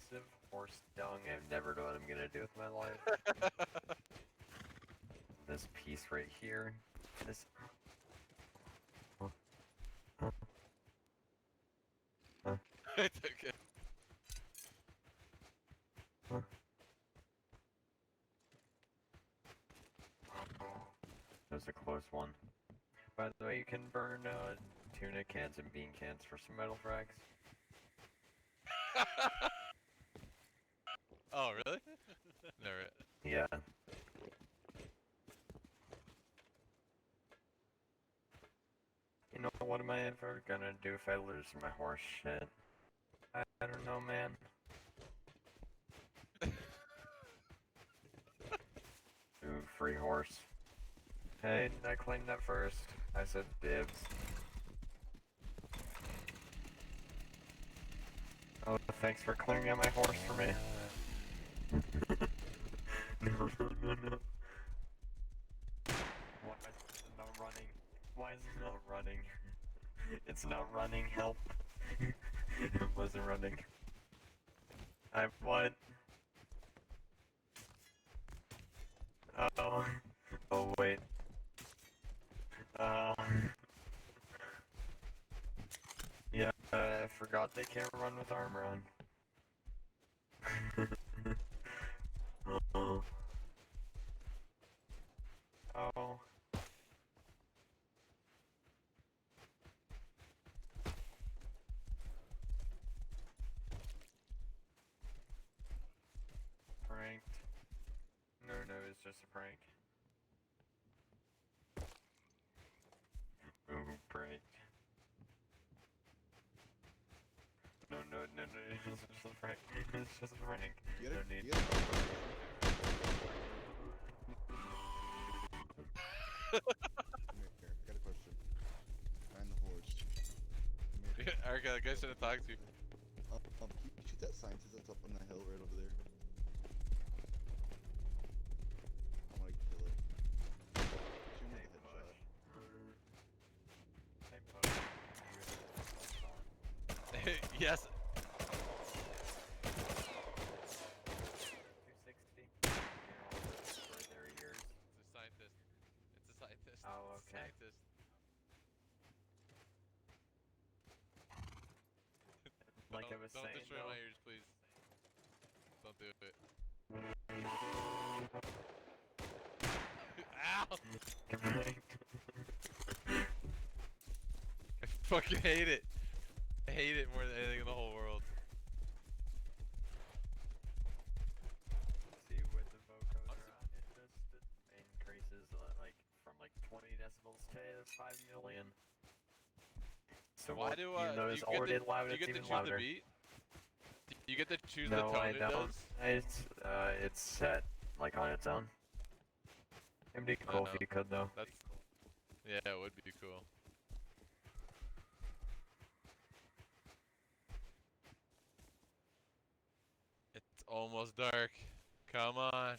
piece of horse dung. I've never known what I'm gonna do with my life. This piece right here. This. I took it. That was a close one. By the way, you can burn tuna cans and bean cans for some metal frags. Oh, really? Never. Yeah. You know, what am I ever gonna do if I lose my horse shit? I don't know, man. Ooh, free horse. Hey, I claimed that first. I said dibs. Oh, thanks for clearing out my horse for me. No. Why is it not running? Why is it not running? It's not running, help. It wasn't running. I what? Oh. Oh wait. Yeah, I forgot they can't run with armor on. Oh. Oh. Pranked. No, it's just a prank. Ooh, prank. No, it's just a prank. It's just a prank. No need. Come here, I got a question. Find the horse. Come here. Erica, that guy should have talked to you. Can you shoot that scientist that's up on the hill right over there? I wanna kill it. Shoot him with a headshot. Yes. 260. For their years. It's a scientist. It's a scientist. Oh, It's a okay. scientist. Like I was don't saying, destroy though. my ears, please. Don't do it. Ow! I fucking hate it. I hate it more than anything in the whole world. See, with the vocoders on, it just increases like from like 20 decibels to 5 million. So Why do even though do it's you get already to, loud, do you it's get to even choose louder. the beat? Do you get to choose No, the tone I it don't. does? It's set like on its own. It'd be cool if you could though. That's yeah, it would be cool. It's almost dark. Come on.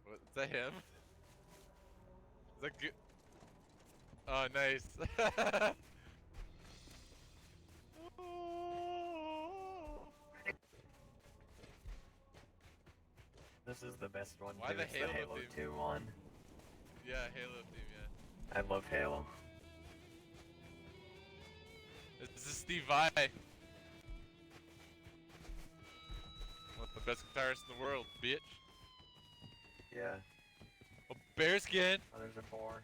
Is that him? Is that good? Oh, nice. This is the best one Why too. the It's the Halo Halo theme? 2 one. Yeah, Halo theme, yeah. I love Halo. This is Steve Vai. One of the best guitarists in the world, bitch. Yeah. A bearskin. Oh, there's a boar.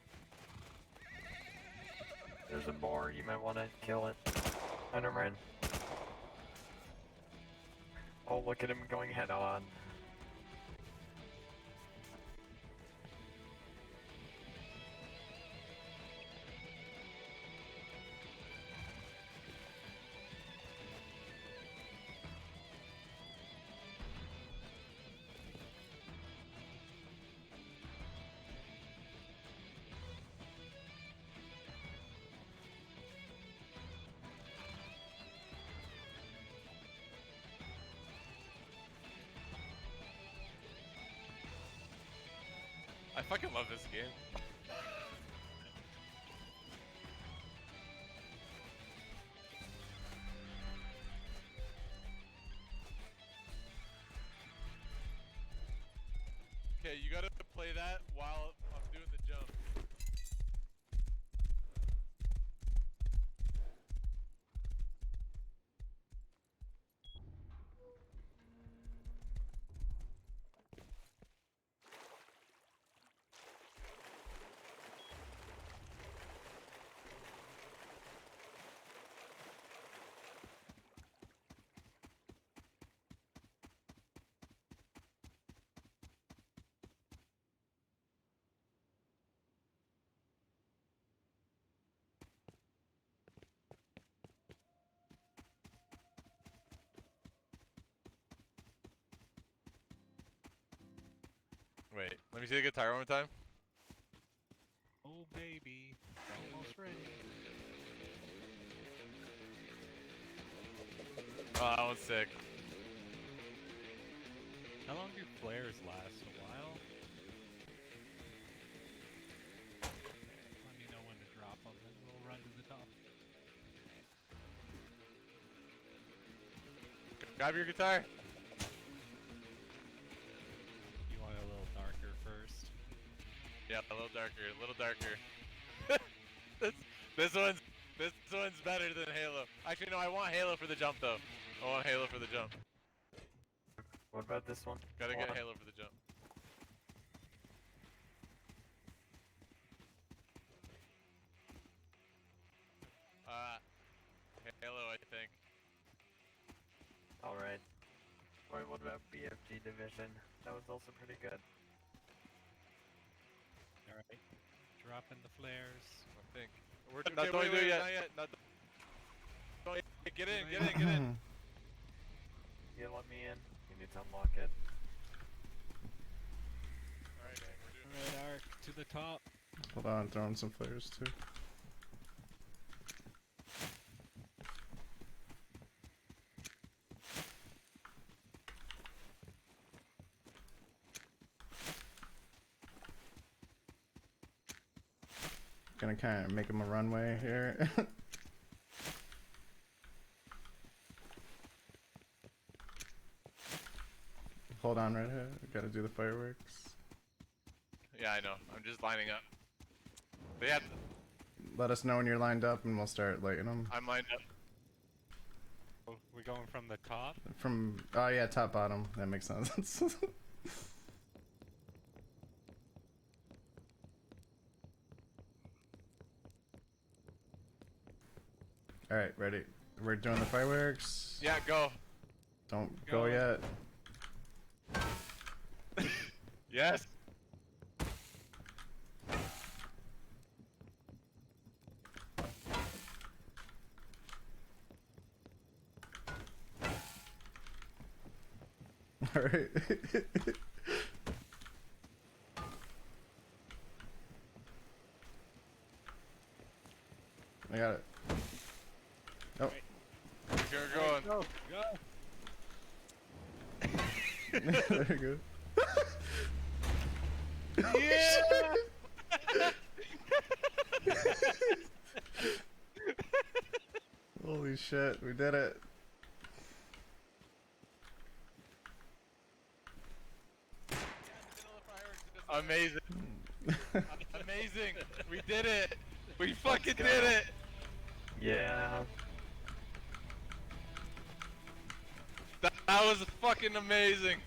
There's a boar. You might want to kill it. Oh, never mind. Oh, look at him going head on. fucking love this game. Okay, you gotta play that while I'm doing the jump. Wait, let me see the guitar one more time. Oh baby, almost ready. Oh, that one's sick. How long do flares last? A while? Let me know when to drop them and we'll run to the top. Grab your guitar. You want it a little darker first? Yeah, a little darker, a little darker. this one's better than Halo. Actually, no, I want Halo for the jump though. I want Halo for the jump. What about this one? Gotta get Water. Halo for the jump. Halo, I think. Alright. Wait, what about BFG Division? That was also pretty good. Alright. Dropping the flares. I think. We're not don't do it yet. Not yet. Not don't get in. Get in. Get in. You let me in. You need to unlock it. Alright, gang, we're doing Alright, Ark, to the top. Hold on, throwing some flares too. Gonna kind of make him a runway here. Hold on right here. We gotta do the fireworks. Yeah, I know. I'm just lining up. But yeah, Let us know when you're lined up and we'll start lighting them. I'm lined up. Oh, we going from the top? From, oh yeah, top bottom. That makes sense. Alright, ready. We're doing the fireworks. Yeah, go. Don't go yet. Yes. Alright. I got it. Oh. You're going. Go! Go! There you go. Yeah! Holy shit, we did it. Amazing. Amazing. We did it. We fucking did it. Yeah. That was fucking amazing.